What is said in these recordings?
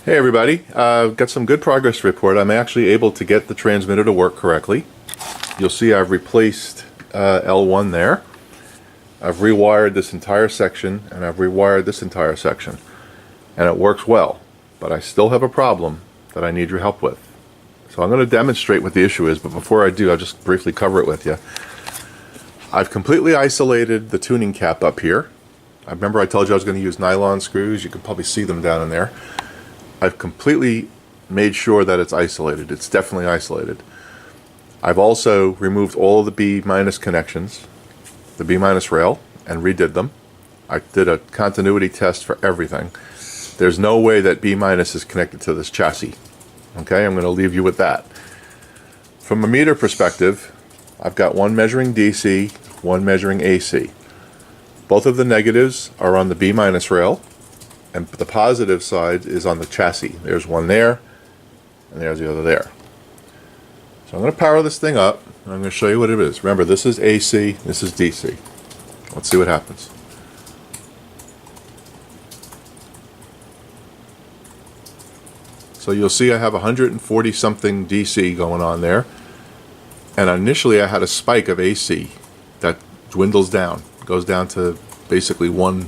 Hey everybody, got some good progress to report. I'm actually able to get the transmitter to work correctly. You'll see I've replaced L1 there. I've rewired this entire section and I've rewired this entire section. And it works well, but I still have a problem that I need your help with. So I'm going to demonstrate what the issue is, but before I do, I'll just briefly cover it with you. I've completely isolated the tuning cap up here. I remember I told you I was going to use nylon screws. You can probably see them down in there. I've completely made sure that it's isolated. It's definitely isolated. I've also removed all of the B- connections, the B- rail, and redid them. I did a continuity test for everything. There's no way that B- is connected to this chassis. Okay, I'm going to leave you with that. From a meter perspective, I've got one measuring DC, one measuring AC. Both of the negatives are on the B- rail, and the positive side is on the chassis. There's one there, and there's the other there. So I'm going to power this thing up, and I'm going to show you what it is. Remember, this is AC, this is DC. Let's see what happens. So you'll see I have 140 something DC going on there, and initially I had a spike of AC that dwindles down, goes down to basically one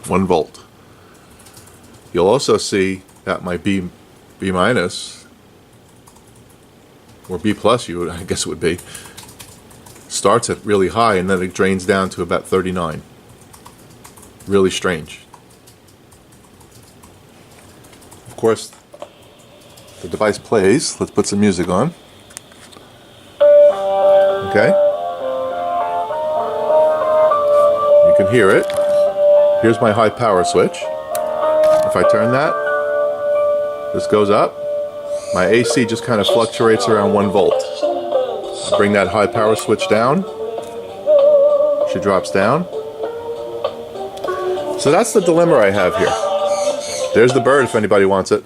volt. You'll also see that my B minus, or B plus, I guess it would be, starts at really high and then it drains down to about 39. Really strange. Of course, the device plays. Let's put some music on. Okay. You can hear it. Here's my high power switch. If I turn that, this goes up. My AC just kind of fluctuates around 1 volt. I bring that high power switch down. She drops down. So that's the dilemma I have here. There's the bird if anybody wants it.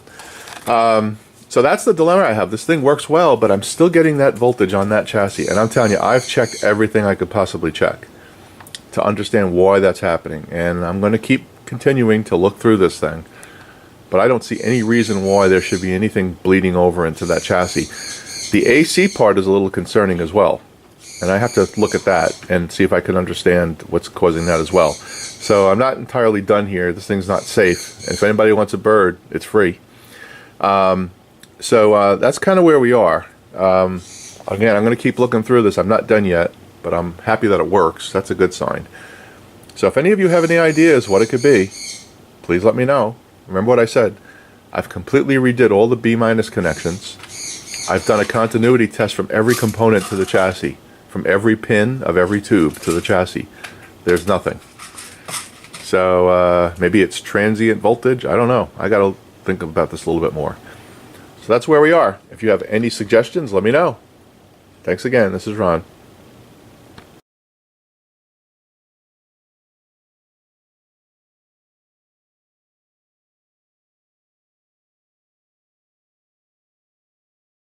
So that's the dilemma I have. This thing works well, but I'm still getting that voltage on that chassis. And I'm telling you, I've checked everything I could possibly check to understand why that's happening. And I'm going to keep continuing to look through this thing. But I don't see any reason why there should be anything bleeding over into that chassis. The AC part is a little concerning as well. And I have to look at that and see if I can understand what's causing that as well. So I'm not entirely done here. This thing's not safe. If anybody wants a bird, it's free. So that's kind of where we are. Again, I'm going to keep looking through this. I'm not done yet, but I'm happy that it works. That's a good sign. So if any of you have any ideas what it could be, please let me know. Remember what I said. I've completely redid all the B- connections. I've done a continuity test from every component to the chassis, from every pin of every tube to the chassis. There's nothing. So maybe it's transient voltage. I don't know. I got to think about this a little bit more. So that's where we are. If you have any suggestions, let me know. Thanks again. This is Ron.